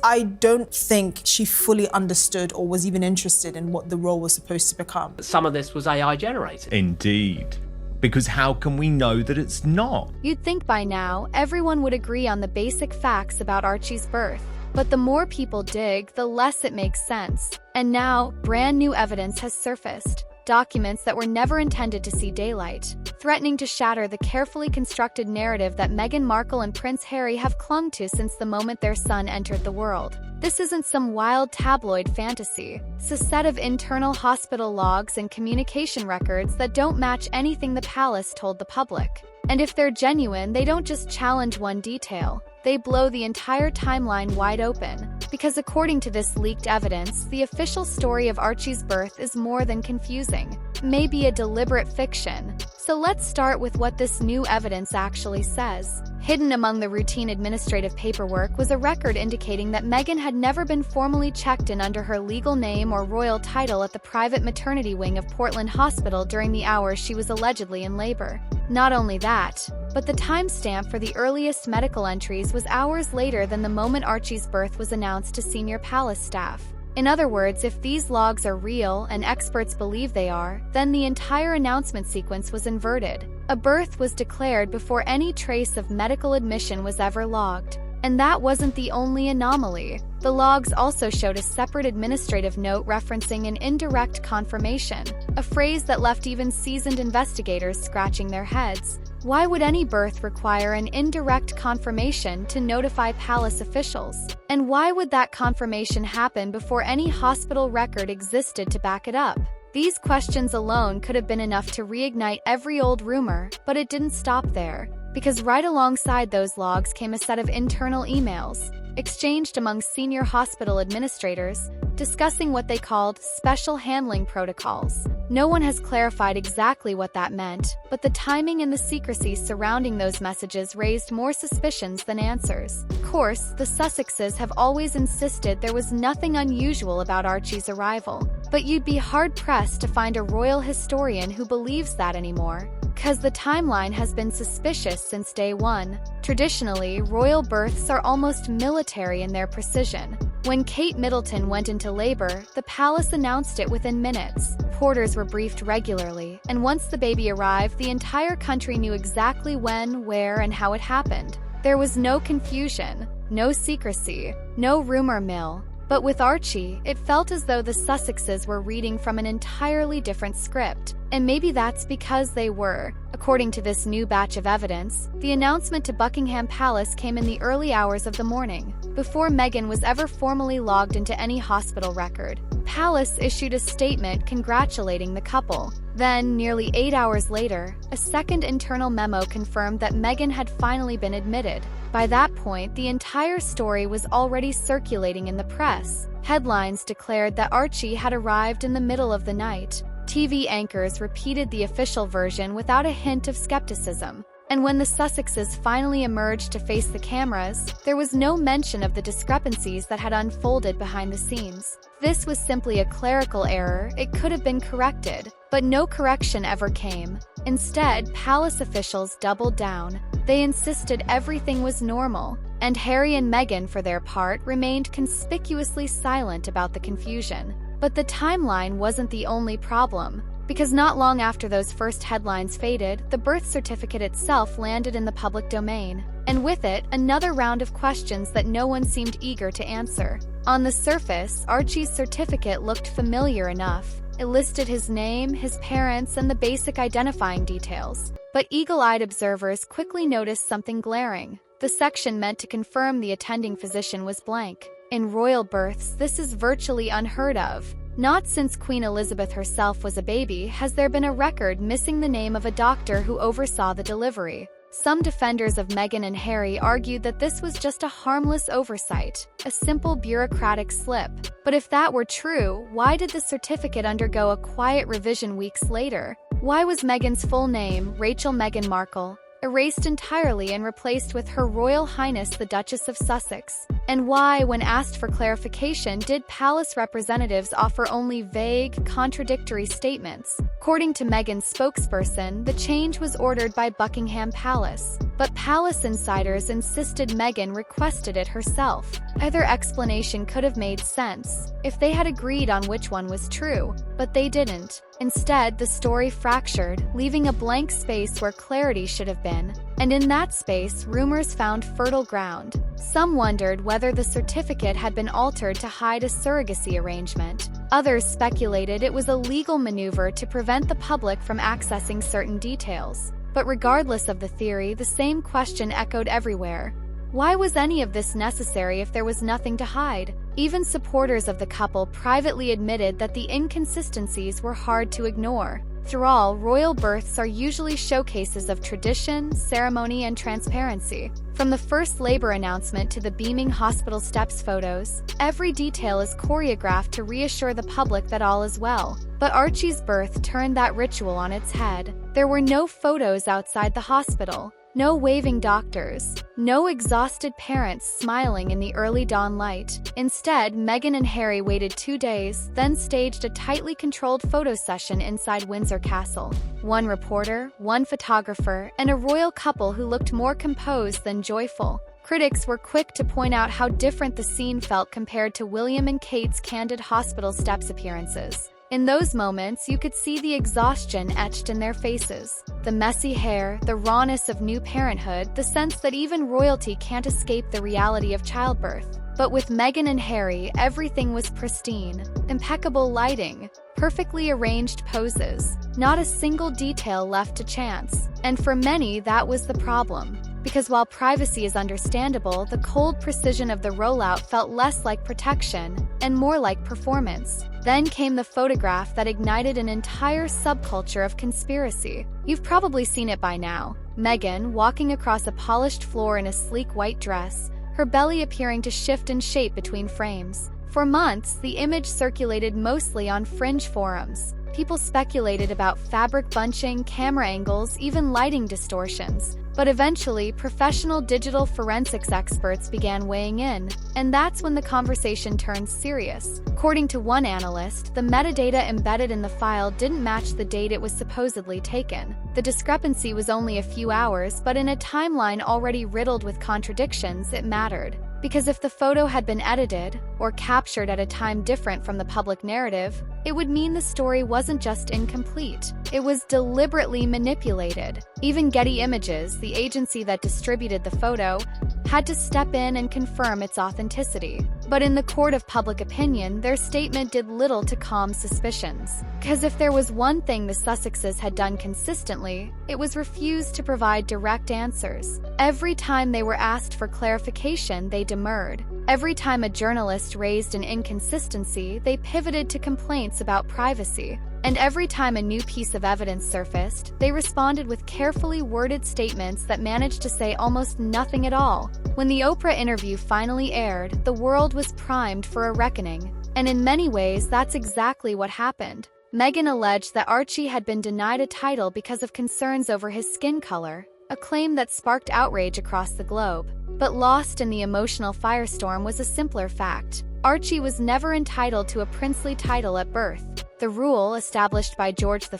I don't think she fully understood or was even interested in what the role was supposed to become. Some of this was AI generated. Indeed. Because how can we know that it's not? You'd think by now, everyone would agree on the basic facts about Archie's birth. But the more people dig, the less it makes sense. And now, brand new evidence has surfaced. Documents that were never intended to see daylight, threatening to shatter the carefully constructed narrative that Meghan Markle and Prince Harry have clung to since the moment their son entered the world. This isn't some wild tabloid fantasy. It's a set of internal hospital logs and communication records that don't match anything the palace told the public. And if they're genuine, they don't just challenge one detail. They blow the entire timeline wide open. Because according to this leaked evidence, the official story of Archie's birth is more than confusing. Maybe a deliberate fiction. So let's start with what this new evidence actually says. Hidden among the routine administrative paperwork was a record indicating that Meghan had never been formally checked in under her legal name or royal title at the private maternity wing of Portland Hospital during the hours she was allegedly in labor. Not only that, but the timestamp for the earliest medical entries was hours later than the moment Archie's birth was announced to senior palace staff. In other words, if these logs are real, and experts believe they are, then the entire announcement sequence was inverted. A birth was declared before any trace of medical admission was ever logged. And that wasn't the only anomaly. The logs also showed a separate administrative note referencing an indirect confirmation, a phrase that left even seasoned investigators scratching their heads. Why would any birth require an indirect confirmation to notify palace officials? And why would that confirmation happen before any hospital record existed to back it up? These questions alone could have been enough to reignite every old rumor, but it didn't stop there. Because right alongside those logs came a set of internal emails, exchanged among senior hospital administrators, discussing what they called special handling protocols. No one has clarified exactly what that meant, but the timing and the secrecy surrounding those messages raised more suspicions than answers. Of course, the Sussexes have always insisted there was nothing unusual about Archie's arrival, but you'd be hard-pressed to find a royal historian who believes that anymore. Because the timeline has been suspicious since day one. Traditionally, royal births are almost military in their precision. When Kate Middleton went into labor, the palace announced it within minutes. Porters were briefed regularly, and once the baby arrived, the entire country knew exactly when, where, and how it happened. There was no confusion, no secrecy, no rumor mill. But with Archie, it felt as though the Sussexes were reading from an entirely different script. And maybe that's because they were. According to this new batch of evidence, the announcement to Buckingham Palace came in the early hours of the morning, before Meghan was ever formally logged into any hospital record. Palace issued a statement congratulating the couple. Then, nearly 8 hours later, a second internal memo confirmed that Meghan had finally been admitted. By that point, the entire story was already circulating in the press. Headlines declared that Archie had arrived in the middle of the night. TV anchors repeated the official version without a hint of skepticism. And when the Sussexes finally emerged to face the cameras, there was no mention of the discrepancies that had unfolded behind the scenes. This was simply a clerical error. It could have been corrected, but no correction ever came. Instead, palace officials doubled down. They insisted everything was normal, and Harry and Meghan, for their part, remained conspicuously silent about the confusion. But the timeline wasn't the only problem. Because not long after those first headlines faded, the birth certificate itself landed in the public domain. And with it, another round of questions that no one seemed eager to answer. On the surface, Archie's certificate looked familiar enough. It listed his name, his parents, and the basic identifying details. But eagle-eyed observers quickly noticed something glaring. The section meant to confirm the attending physician was blank. In royal births, this is virtually unheard of. Not since Queen Elizabeth herself was a baby has there been a record missing the name of a doctor who oversaw the delivery. Some defenders of Meghan and Harry argued that this was just a harmless oversight, a simple bureaucratic slip. But if that were true, why did the certificate undergo a quiet revision weeks later? Why was Meghan's full name, Rachel Meghan Markle, erased entirely and replaced with Her Royal Highness the Duchess of Sussex? And why, when asked for clarification, did palace representatives offer only vague, contradictory statements? According to Meghan's spokesperson, the change was ordered by Buckingham Palace. but palace insiders insisted Meghan requested it herself. Either explanation could have made sense if they had agreed on which one was true, but they didn't. Instead, the story fractured, leaving a blank space where clarity should have been. And in that space, rumors found fertile ground. Some wondered whether the certificate had been altered to hide a surrogacy arrangement. Others speculated it was a legal maneuver to prevent the public from accessing certain details. But regardless of the theory, the same question echoed everywhere. Why was any of this necessary if there was nothing to hide? Even supporters of the couple privately admitted that the inconsistencies were hard to ignore. After all, royal births are usually showcases of tradition, ceremony, and transparency. From the first labor announcement to the beaming hospital steps photos, every detail is choreographed to reassure the public that all is well. But Archie's birth turned that ritual on its head. There were no photos outside the hospital. No waving doctors, no exhausted parents smiling in the early dawn light. Instead, Meghan and Harry waited 2 days, then staged a tightly controlled photo session inside Windsor Castle. One reporter, one photographer, and a royal couple who looked more composed than joyful. Critics were quick to point out how different the scene felt compared to William and Kate's candid hospital steps appearances. In those moments, you could see the exhaustion etched in their faces. The messy hair, the rawness of new parenthood, the sense that even royalty can't escape the reality of childbirth. But with Meghan and Harry, everything was pristine. Impeccable lighting, perfectly arranged poses, not a single detail left to chance. And for many, that was the problem. Because while privacy is understandable, the cold precision of the rollout felt less like protection and more like performance. Then came the photograph that ignited an entire subculture of conspiracy. You've probably seen it by now. Meghan walking across a polished floor in a sleek white dress, her belly appearing to shift in shape between frames. For months, the image circulated mostly on fringe forums. People speculated about fabric bunching, camera angles, even lighting distortions. But eventually, professional digital forensics experts began weighing in, and that's when the conversation turned serious. According to one analyst, the metadata embedded in the file didn't match the date it was supposedly taken. The discrepancy was only a few hours, but in a timeline already riddled with contradictions, it mattered. Because if the photo had been edited, or captured at a time different from the public narrative, it would mean the story wasn't just incomplete, it was deliberately manipulated. Even Getty Images, the agency that distributed the photo, had to step in and confirm its authenticity. But in the court of public opinion, their statement did little to calm suspicions. Because if there was one thing the Sussexes had done consistently, it was refuse to provide direct answers. Every time they were asked for clarification, they demurred. Every time a journalist raised an inconsistency, they pivoted to complaints about privacy. And every time a new piece of evidence surfaced, they responded with carefully worded statements that managed to say almost nothing at all. When the Oprah interview finally aired, the world was primed for a reckoning. And in many ways, that's exactly what happened. Meghan alleged that Archie had been denied a title because of concerns over his skin color, a claim that sparked outrage across the globe. But lost in the emotional firestorm was a simpler fact. Archie was never entitled to a princely title at birth. The rule, established by George V,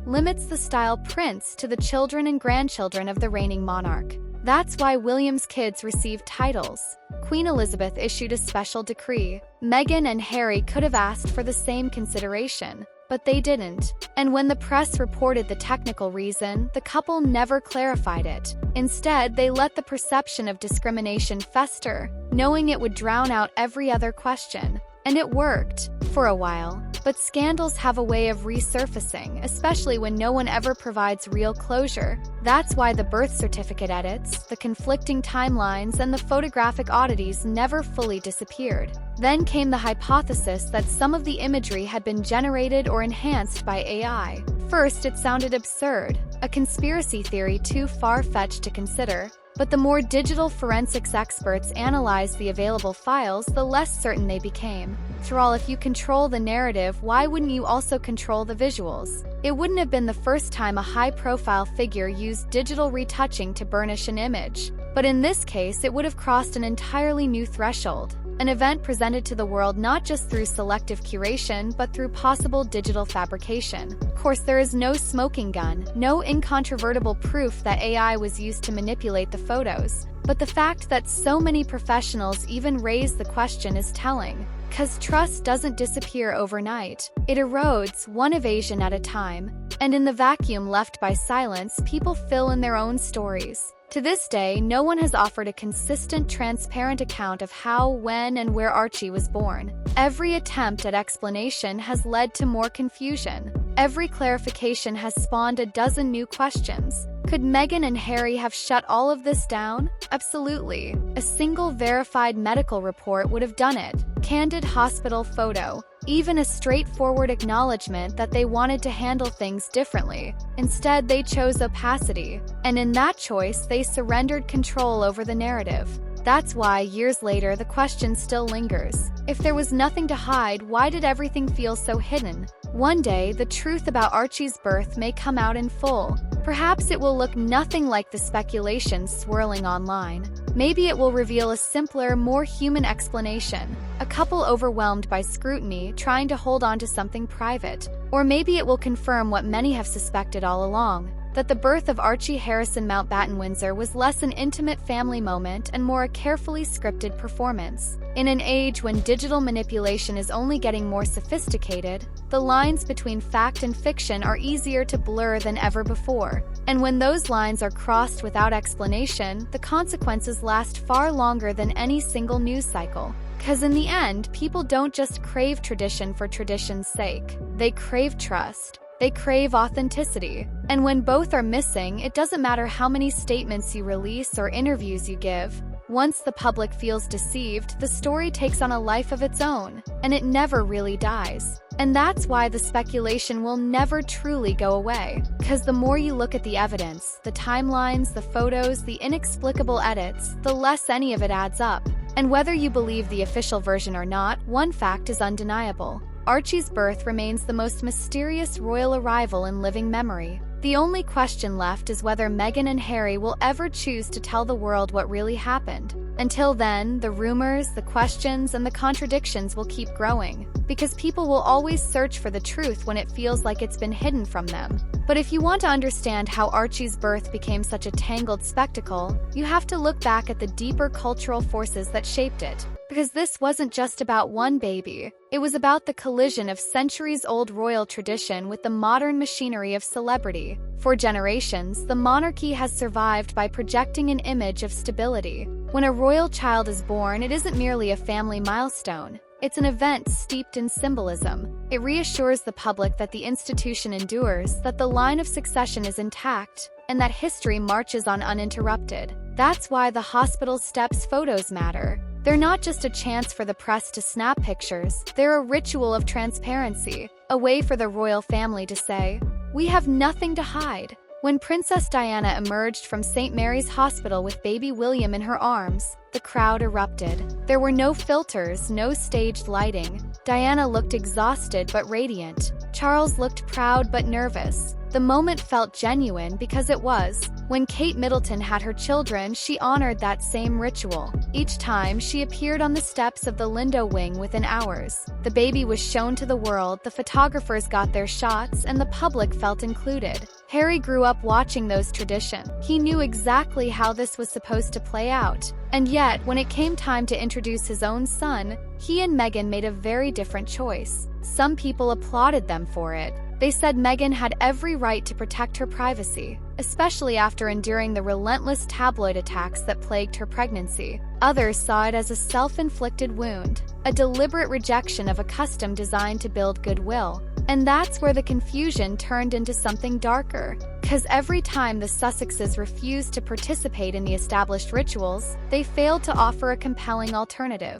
limits the style prince to the children and grandchildren of the reigning monarch. That's why William's kids received titles. Queen Elizabeth issued a special decree. Meghan and Harry could have asked for the same consideration, but they didn't. And when the press reported the technical reason, the couple never clarified it. Instead, they let the perception of discrimination fester, knowing it would drown out every other question. And it worked, for a while. But scandals have a way of resurfacing, especially when no one ever provides real closure. That's why the birth certificate edits, the conflicting timelines, and the photographic oddities never fully disappeared. Then came the hypothesis that some of the imagery had been generated or enhanced by AI. First, it sounded absurd, a conspiracy theory too far-fetched to consider. But the more digital forensics experts analyzed the available files, the less certain they became. After all, if you control the narrative, why wouldn't you also control the visuals? It wouldn't have been the first time a high-profile figure used digital retouching to burnish an image. But in this case, it would have crossed an entirely new threshold. an event presented to the world not just through selective curation, but through possible digital fabrication. Of course, there is no smoking gun, no incontrovertible proof that AI was used to manipulate the photos. But the fact that so many professionals even raise the question is telling. Because trust doesn't disappear overnight. It erodes, one evasion at a time. And in the vacuum left by silence, people fill in their own stories. To this day, no one has offered a consistent, transparent account of how, when, and where Archie was born. Every attempt at explanation has led to more confusion. Every clarification has spawned a dozen new questions. Could Meghan and Harry have shut all of this down? Absolutely. A single verified medical report would have done it. Candid hospital photo. Even a straightforward acknowledgement that they wanted to handle things differently. Instead, they chose opacity. And in that choice, they surrendered control over the narrative. That's why, years later, the question still lingers. If there was nothing to hide, why did everything feel so hidden? One day, the truth about Archie's birth may come out in full. Perhaps it will look nothing like the speculations swirling online. Maybe it will reveal a simpler, more human explanation. A couple overwhelmed by scrutiny, trying to hold on to something private. Or maybe it will confirm what many have suspected all along, that the birth of Archie Harrison Mountbatten Windsor was less an intimate family moment and more a carefully scripted performance. In an age when digital manipulation is only getting more sophisticated, the lines between fact and fiction are easier to blur than ever before. And when those lines are crossed without explanation, the consequences last far longer than any single news cycle. 'Cause in the end, people don't just crave tradition for tradition's sake. They crave trust. They crave authenticity. And when both are missing, it doesn't matter how many statements you release or interviews you give. Once the public feels deceived, the story takes on a life of its own, and it never really dies. And that's why the speculation will never truly go away. Because the more you look at the evidence, the timelines, the photos, the inexplicable edits, the less any of it adds up. And whether you believe the official version or not, one fact is undeniable. Archie's birth remains the most mysterious royal arrival in living memory. The only question left is whether Meghan and Harry will ever choose to tell the world what really happened. Until then, the rumors, the questions, and the contradictions will keep growing, because people will always search for the truth when it feels like it's been hidden from them. But if you want to understand how Archie's birth became such a tangled spectacle, you have to look back at the deeper cultural forces that shaped it. Because this wasn't just about one baby. It was about the collision of centuries-old royal tradition with the modern machinery of celebrity. For generations, the monarchy has survived by projecting an image of stability. When a royal child is born, it isn't merely a family milestone. It's an event steeped in symbolism. It reassures the public that the institution endures, that the line of succession is intact, and that history marches on uninterrupted. That's why the hospital steps photos matter. They're not just a chance for the press to snap pictures, they're a ritual of transparency, a way for the royal family to say, "We have nothing to hide." When Princess Diana emerged from St. Mary's Hospital with baby William in her arms, the crowd erupted. There were no filters, no staged lighting. Diana looked exhausted but radiant. Charles looked proud but nervous. The moment felt genuine because it was. When Kate Middleton had her children, she honored that same ritual. Each time, she appeared on the steps of the Lindo wing within hours. The baby was shown to the world, the photographers got their shots, and the public felt included. Harry grew up watching those traditions. He knew exactly how this was supposed to play out. And yet, when it came time to introduce his own son, he and Meghan made a very different choice. Some people applauded them for it. They said Meghan had every right to protect her privacy, especially after enduring the relentless tabloid attacks that plagued her pregnancy. Others saw it as a self-inflicted wound, a deliberate rejection of a custom designed to build goodwill. And that's where the confusion turned into something darker. Because every time the Sussexes refused to participate in the established rituals, they failed to offer a compelling alternative.